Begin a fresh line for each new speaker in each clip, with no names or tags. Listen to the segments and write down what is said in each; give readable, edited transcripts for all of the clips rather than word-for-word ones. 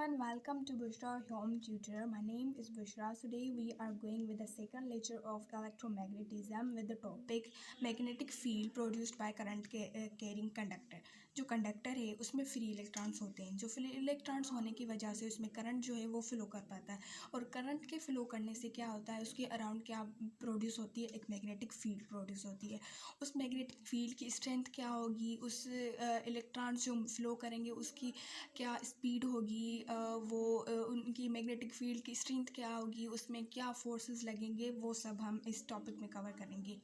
everyone, welcome to Bushra Home Tutor. My name is Bushra. Today we are going with the second lecture of electromagnetism with the topic magnetic field produced by current carrying conductor. जो conductor है उसमें free electrons होते हैं, जो free electrons होने की वजह से उसमें करंट जो है वो फ्लो कर पाता है और करंट के फ्लो करने से क्या होता है, उसके अराउंड क्या प्रोड्यूस होती है, एक मैग्नेटिक फील्ड प्रोड्यूस होती है। उस मैग्नेटिक फील्ड की स्ट्रेंथ क्या होगी, उस इलेक्ट्रॉन्स जो फ्लो करेंगे उसकी क्या स्पीड होगी, वो उनकी मैग्नेटिक फील्ड की स्ट्रेंथ क्या होगी, उसमें क्या फोर्सेस लगेंगे, वो सब हम इस टॉपिक में कवर करेंगे।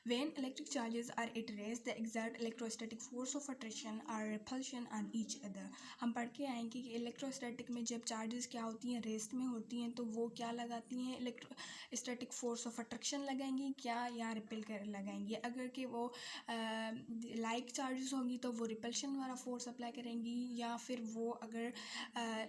When electric charges are at rest, they exert electrostatic force of attraction or repulsion on each other. हम पढ़ के आएंगे कि इलेक्ट्रोस्टैटिक में जब चार्जेस क्या होती हैं, रेस्ट में होती हैं, तो वो क्या लगाती हैं, इलेक्ट्रोस्टैटिक फोर्स ऑफ अट्रैक्शन लगाएंगी क्या या रिपेल कर लगाएंगी। अगर कि वो लाइक चार्जेस होंगी तो वो रिपल्शन वाला फोर्स अप्लाई करेंगी, या फिर वो अगर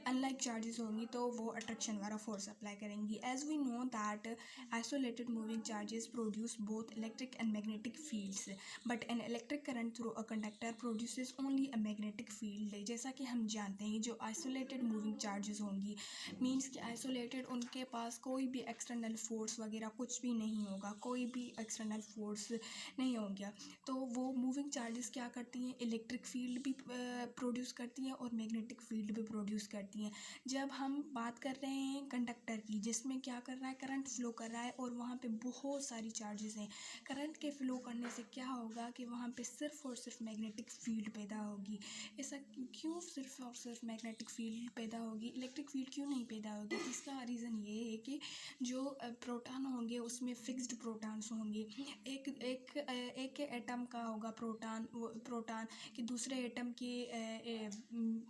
अनलाइक चार्जेस होंगी तो वो अट्रैक्शन वाला फोर्स अप्लाई करेंगी। As we know that isolated moving charges produce both electric and magnetic fields, but an electric current through a conductor produces only a magnetic field. जैसा कि हम जानते हैं जो isolated moving charges होंगी, means कि isolated उनके पास कोई भी external force वगैरह कुछ भी नहीं होगा, कोई भी external force नहीं होगा, तो वो moving charges क्या करती हैं, इलेक्ट्रिक फील्ड भी प्रोड्यूस करती हैं और मैग्नेटिक फील्ड भी प्रोड्यूस करती हैं। जब हम बात कर रहे हैं कंडक्टर की, जिसमें क्या कर रहा है, करंट फ्लो कर रहा है और वहाँ पे बहुत सारी चार्जेस हैं, करंट के फ्लो करने से क्या होगा कि वहाँ पे सिर्फ और सिर्फ मैग्नेटिक फील्ड पैदा होगी। ऐसा क्यों सिर्फ और सिर्फ मैग्नेटिक फील्ड पैदा होगी, इलेक्ट्रिक फील्ड क्यों नहीं पैदा होगी? इसका रीज़न ये है कि जो प्रोटॉन होंगे उसमें फिक्स्ड प्रोटॉन्स होंगे। एक एटम का होगा प्रोटॉन कि दूसरे एटम के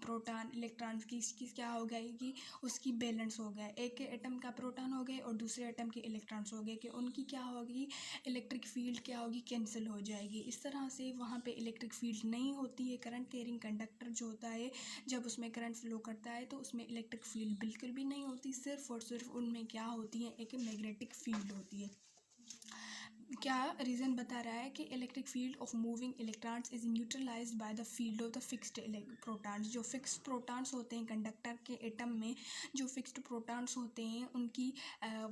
प्रोटॉन इलेक्ट्रॉन की क्या हो गया कि उसकी बैलेंस हो गया। एक एटम का प्रोटॉन हो गए और दूसरे एटम के इलेक्ट्रॉन्स हो गए कि उनकी क्या होगी, इलेक्ट्रिक फील्ड क्या होगी, कैंसिल हो जाएगी। इस तरह से वहाँ पे इलेक्ट्रिक फील्ड नहीं होती है। करंट कैरिंग कंडक्टर जो होता है, जब उसमें करंट फ्लो करता है तो उसमें इलेक्ट्रिक फील्ड बिल्कुल भी नहीं होती, सिर्फ और सिर्फ उनमें क्या होती है, एक मैग्नेटिक फील्ड होती है। क्या रीज़न बता रहा है कि electric field of moving electrons is neutralised by the field of the fixed protons. जो फिक्स्ड प्रोटॉन्स होते हैं कंडक्टर के एटम में, जो फिक्स्ड प्रोटॉन्स होते हैं उनकी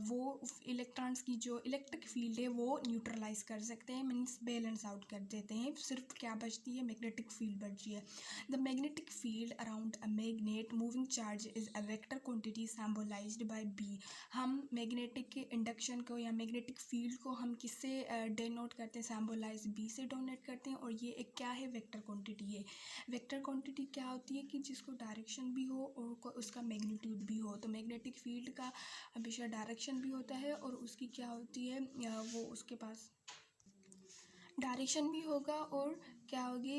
वो इलेक्ट्रॉन्स की जो इलेक्ट्रिक फील्ड है वो न्यूट्रलाइज कर सकते हैं, मीन्स बैलेंस आउट कर देते हैं। सिर्फ क्या बचती है, मैग्नेटिक फील्ड बचती है। The magnetic field around a magnet moving charge is a vector quantity symbolised by B. हम मैग्नेटिक इंडक्शन को या मैग्नेटिक फील्ड को हम किससे डिनोट करते हैं, सिंबलाइज बी से डोनेट करते हैं, और ये एक क्या है, वेक्टर क्वांटिटी है। वेक्टर क्वांटिटी क्या होती है कि जिसको डायरेक्शन भी हो और उसका मैग्नीट्यूड भी हो। तो मैग्नेटिक फील्ड का हमेशा डायरेक्शन भी होता है और उसकी क्या होती है, वो उसके पास डायरेक्शन भी होगा और क्या होगी,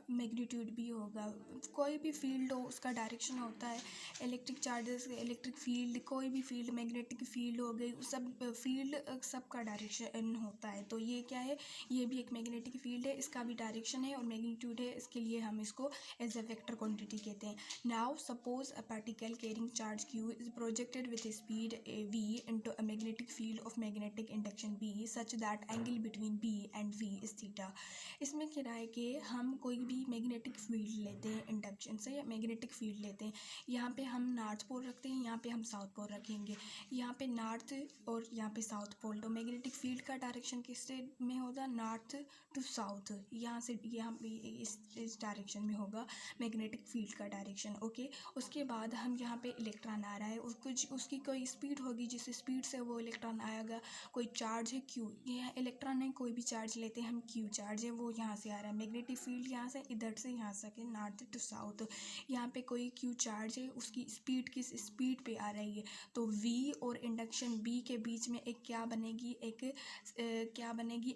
मैग्नीट्यूड भी होगा। कोई भी फील्ड हो उसका डायरेक्शन होता है। इलेक्ट्रिक चार्जेस, इलेक्ट्रिक फील्ड, कोई भी फील्ड, मैग्नेटिक फील्ड हो गई, सब फील्ड सबका डायरेक्शन होता है। तो ये क्या है, ये भी एक मैग्नेटिक फील्ड है, इसका भी डायरेक्शन है और मैग्नीट्यूड है, इसके लिए हम इसको एज अ वेक्टर क्वांटिटी कहते हैं। Now suppose a particle carrying charge q is projected with speed v into a magnetic field of magnetic induction b such that angle between b and v is theta. इसमें क्या है कि हम कोई भी magnetic field लेते हैं induction से, या मैग्नेटिक फील्ड लेते हैं, यहाँ पे हम नॉर्थ पोल रखते हैं, यहाँ पे हम साउथ पोल रखेंगे, यहाँ पे नॉर्थ और यहाँ पे साउथ पोल। तो मैग्नेटिक फील्ड का डायरेक्शन किस में होगा, नॉर्थ टू साउथ, यहाँ से यहाँ पे इस डायरेक्शन में होगा मैग्नेटिक फील्ड का डायरेक्शन। ओके, उसके बाद हम यहाँ पे इलेक्ट्रॉन आ रहा है, उसकी कोई स्पीड होगी, जिस स्पीड से वो इलेक्ट्रॉन आएगा, कोई चार्ज है q, ये इलेक्ट्रॉन है, कोई भी चार्ज लेते हैं हम, q चार्ज है, वो यहाँ से आ रहा है। मैग्नेटिक फील्ड यहाँ से इधर से यहाँ से नॉर्थ टू साउथ, यहाँ पे कोई q चार्ज है, उसकी स्पीड किस स्पीड पे आ रही है। तो v और इंडक्शन b के बीच में एक क्या बनेगी,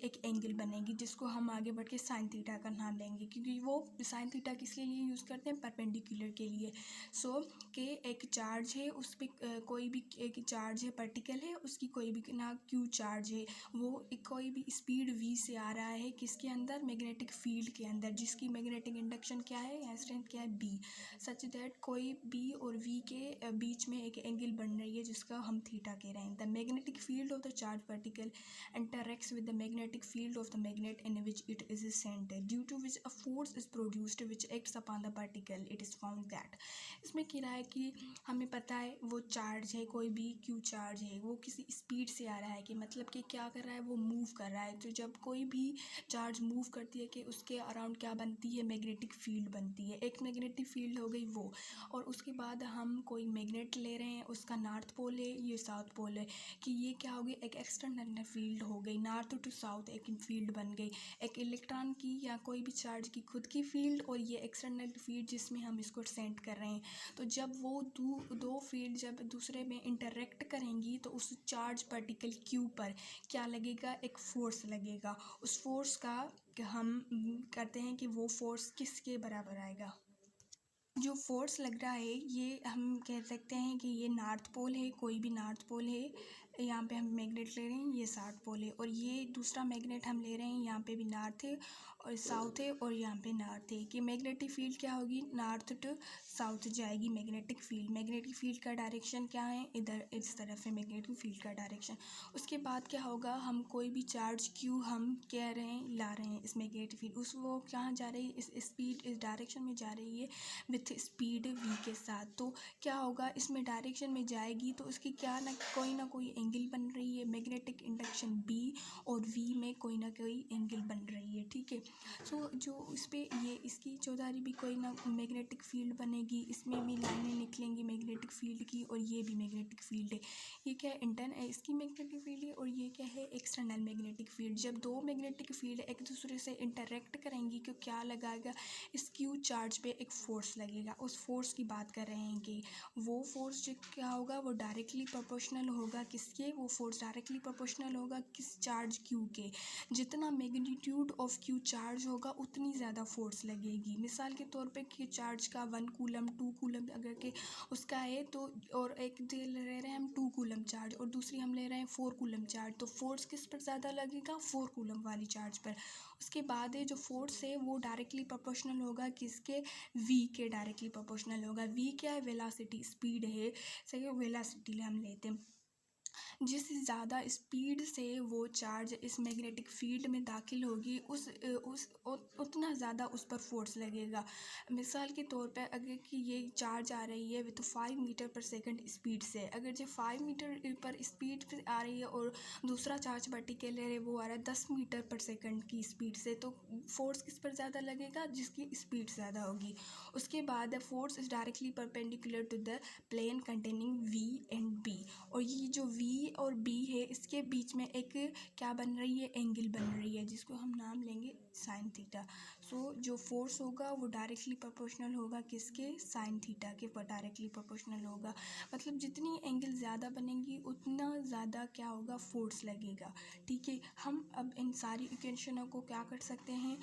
एक एंगल बनेगी, जिसको हम आगे बढ़ के साइन थीटा का नाम लेंगे, क्योंकि वो साइन थीटा किसके लिए यूज़ करते हैं, परपेंडिकुलर के लिए। सो के एक चार्ज है, उस पर कोई भी एक चार्ज है, पार्टिकल है, उसकी कोई भी ना q चार्ज है, वो कोई भी स्पीड v से आ रहा है, किसके अंदर, मैग्नेटिक फील्ड फील्ड के अंदर जिसकी मैग्नेटिक इंडक्शन क्या है या स्ट्रेंथ क्या है बी, सच दैट कोई बी और वी के बीच में एक एंगल बन रही है जिसका हम थीटा कह रहे हैं. The magnetic field of the charge particle interacts with the magnetic field of the magnet in which it is sent, due to which a force is produced which acts upon the particle. It is found that इसमें क्या है कि हमें पता है वो charge है, कोई भी क्यू चार्ज है, वो किसी स्पीड से आ रहा है कि मतलब कि क्या कर रहा है, वो मूव कर रहा है. तो जब कोई भी चार्ज मूव करती है कि उसके अराउंड क्या बनती है, मैग्नेटिक फील्ड बनती है. एक मैग्नेटिक फील्ड हो गई वो, और उसके बाद हम कोई मैग्नेट ले रहे हैं, उसका नॉर्थ पोल है, ये साउथ पोल है, कि ये क्या होगी, एक एक्सटर्नल फील्ड हो गई, नॉर्थ टू साउथ एक फील्ड बन गई, एक इलेक्ट्रॉन की या कोई भी चार्ज की खुद की फील्ड और ये एक्सटर्नल फील्ड जिसमें हम इसको सेंड कर रहे हैं. तो जब वो दो फील्ड जब दूसरे में इंटरेक्ट करेंगी तो उस चार्ज पार्टिकल क्यू पर क्या लगेगा, एक फोर्स लगेगा. उस फोर्स का हम करते हैं कि वो फोर्स किसके बराबर आएगा. जो फोर्स लग रहा है ये हम कह सकते हैं कि ये नॉर्थ पोल है, कोई भी नॉर्थ पोल है, यहाँ पे हम मैग्नेट ले रहे हैं, ये साउथ पोल है, और ये दूसरा मैग्नेट हम ले रहे हैं, यहाँ पे भी नॉर्थ है और साउथ है और यहाँ पे नॉर्थ है. कि मैग्नेटिक फील्ड क्या होगी, नॉर्थ टू साउथ जाएगी मैग्नेटिक फील्ड. मैग्नेटिक फील्ड का डायरेक्शन क्या है, इधर इस तरफ है मैग्नेटिक फील्ड का डायरेक्शन. उसके बाद क्या होगा, हम कोई भी चार्ज क्यू हम कह रहे हैं ला रहे हैं इस मैग्नेटिक फील्ड, उस वो कहाँ जा रही है, इस स्पीड इस डायरेक्शन में जा रही है विथ स्पीड v के साथ. तो क्या होगा, इसमें डायरेक्शन में जाएगी तो उसकी क्या ना कोई एंगल बन रही है, मैग्नेटिक इंडक्शन b और v में कोई ना कोई एंगल बन रही है. ठीक है. सो जो इस पे ये इसकी चौधारी भी कोई ना मैग्नेटिक फील्ड बनेगी, इसमें भी लाइनें निकलेंगी मैग्नेटिक फील्ड की, और ये भी मैग्नेटिक फील्ड है. ये क्या है, इंटरनल इसकी मैग्नेटिक फील्ड है और ये क्या है, एक्सटर्नल मैग्नेटिक फील्ड. जब दो मैग्नेटिक फील्ड एक दूसरे से इंटरेक्ट करेंगी तो क्या लगाएगा, इस क्यू चार्ज पे एक फोर्स लगेगा. उस फोर्स की बात कर रहे हैं कि वो फोर्स जो क्या होगा, वो डायरेक्टली प्रोपोर्शनल होगा किसके, वो फोर्स डायरेक्टली प्रोपोर्शनल होगा किस चार्ज क्यू के. जितना मैग्नीट्यूड ऑफ क्यू चार्ज होगा उतनी ज़्यादा फोर्स लगेगी. मिसाल के तौर पे कि चार्ज का 1 कूलम 2 कूलम अगर के उसका है तो, और एक ले रहे हैं हम 2 कूलम चार्ज और दूसरी हम ले रहे हैं 4 कूलम चार्ज, तो फोर्स किस पर ज़्यादा लगेगा, 4 कूलम वाली चार्ज पर. उसके बाद है जो फोर्स है वो डायरेक्टली प्रोपोर्शनल होगा किसके, v के डायरेक्टली प्रोपोर्शनल होगा. v क्या है, वेलोसिटी स्पीड है, सही है, वेलोसिटी हम लेते हैं. जिस ज़्यादा स्पीड से वो चार्ज इस मैग्नेटिक फील्ड में दाखिल होगी उतना ज़्यादा उस पर फोर्स लगेगा. मिसाल के तौर पर अगर कि ये चार्ज आ रही है विथ 5 मीटर पर सेकंड स्पीड से, अगर जो 5 मीटर पर स्पीड से आ रही है और दूसरा चार्ज पार्टिकल है वो आ रहा है 10 मीटर पर सेकंड की स्पीड से, तो फोर्स किस पर ज़्यादा लगेगा, जिसकी स्पीड ज़्यादा होगी. उसके बाद force is directly perpendicular to the plane containing v and b, और ये जो v और b है इसके बीच में एक क्या बन रही है, एंगल बन रही है जिसको हम नाम लेंगे साइन थीटा. सो जो फोर्स होगा वो डायरेक्टली प्रोपोर्शनल होगा किसके, साइन थीटा के पर डायरेक्टली प्रोपोर्शनल होगा. मतलब जितनी एंगल ज़्यादा बनेंगी उतना ज़्यादा क्या होगा, फोर्स लगेगा. ठीक है. हम अब इन सारी इक्वेशनों को क्या कर सकते हैं,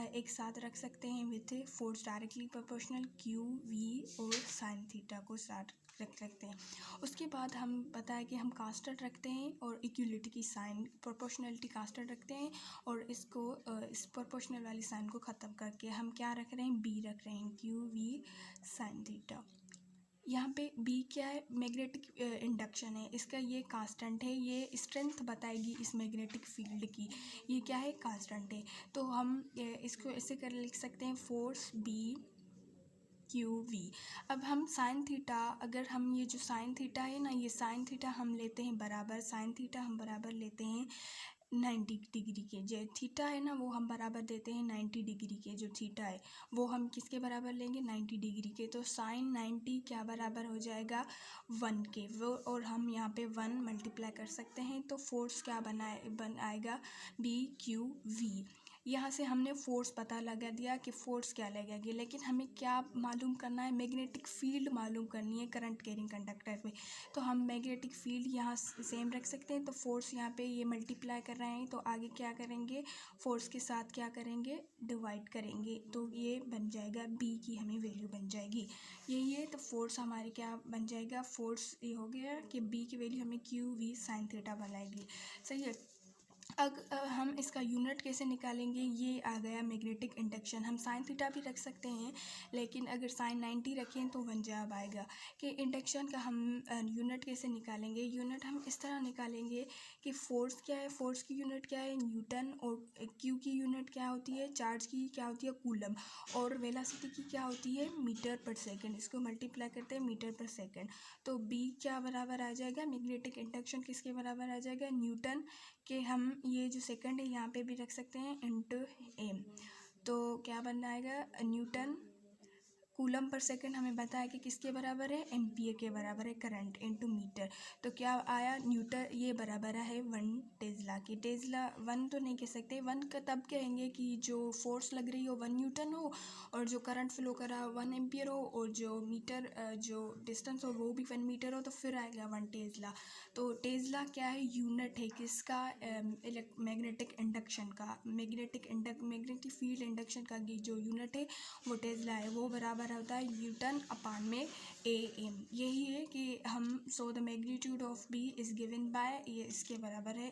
एक साथ रख सकते हैं with force directly proportional Q v और साइन थीटा को साथ रख सकते हैं. उसके बाद हम पता है कि हम कांस्टेंट रखते हैं और इक्वलिटी की साइन प्रोपोर्शनलिटी कांस्टेंट रखते हैं, और इसको इस प्रोपोर्शनल वाली साइन को ख़त्म करके हम क्या रख रहे हैं, b रख रहे हैं, क्यू v साइन थीटा. यहाँ पे b क्या है, मैग्नेटिक इंडक्शन है, इसका ये कांस्टेंट है, ये स्ट्रेंथ बताएगी इस मैग्नेटिक फील्ड की, ये क्या है, कांस्टेंट है. तो हम इसको ऐसे कर लिख सकते हैं, फोर्स b क्यू वी. अब हम साइन थीटा, अगर हम ये जो साइन थीटा है ना, ये साइन थीटा हम लेते हैं बराबर, साइन थीटा हम बराबर लेते हैं 90 डिग्री के. जो थीटा है ना वो हम बराबर देते हैं 90 डिग्री के. जो थीटा है वो हम किसके बराबर लेंगे, 90 डिग्री के. तो साइन 90 क्या बराबर हो जाएगा, 1 के. वो और हम यहाँ पे 1 मल्टीप्लाई कर सकते हैं, तो फोर्स क्या बन आएगा, बी क्यू वी. यहाँ से हमने फोर्स पता लगा दिया कि फोर्स क्या लगेगी, लेकिन हमें क्या मालूम करना है, मैग्नेटिक फील्ड मालूम करनी है करंट कैरिंग कंडक्टर पे. तो हम मैग्नेटिक फील्ड यहाँ सेम रख सकते हैं. तो फोर्स यहाँ पे ये मल्टीप्लाई कर रहे हैं, तो आगे क्या करेंगे, फोर्स के साथ क्या करेंगे, डिवाइड करेंगे, तो ये बन जाएगा b की हमें वैल्यू बन जाएगी. यही है, तो फोर्स हमारे क्या बन जाएगा, फोर्स ये हो गया कि b की वैल्यू हमें क्यू वी साइन थीटा बनाएगी. सही है. हम इसका यूनिट कैसे निकालेंगे, ये आ गया मैग्नेटिक इंडक्शन। हम साइन थीटा भी रख सकते हैं, लेकिन अगर साइन 90 रखें तो वन जवाब आएगा। कि इंडक्शन का हम यूनिट कैसे निकालेंगे। यूनिट हम इस तरह निकालेंगे कि फोर्स क्या है, फोर्स की यूनिट क्या है न्यूटन, और क्यू की यूनिट क्या होती है, चार्ज की क्या होती है कूलम, और वेलोसिटी की क्या होती है मीटर पर सेकंड। इसको मल्टीप्लाई करते हैं मीटर पर सेकंड, तो बी क्या बराबर आ जाएगा, मैग्नेटिक इंडक्शन किसके बराबर आ जाएगा, न्यूटन के। हम ये जो सेकंड है यहाँ पे भी रख सकते हैं इंटू एम, तो क्या बन जाएगा न्यूटन कूलम पर सेकंड। हमें बताया कि किसके बराबर है, एम्पियर के बराबर है, करंट इनटू मीटर। तो क्या आया न्यूटन, ये बराबर है 1 टेस्ला की। टेस्ला 1 तो नहीं कह सकते, 1 का तब कहेंगे कि जो फोर्स लग रही हो 1 न्यूटन हो, और जो करंट फ्लो कर रहा हो 1 एम्पियर हो, और जो मीटर जो डिस्टेंस हो वो भी 1 मीटर हो, तो फिर आएगा 1 टेस्ला। तो टेस्ला क्या है, यूनिट है किसका, मैग्नेटिक इंडक्शन का। मैग्नेटिक फील्ड इंडक्शन का जो यूनिट है वो टेस्ला है, वो बराबर होता है न्यूटन अपान में ए एम। यही है कि हम the magnitude of B is given by, ये इसके बराबर है।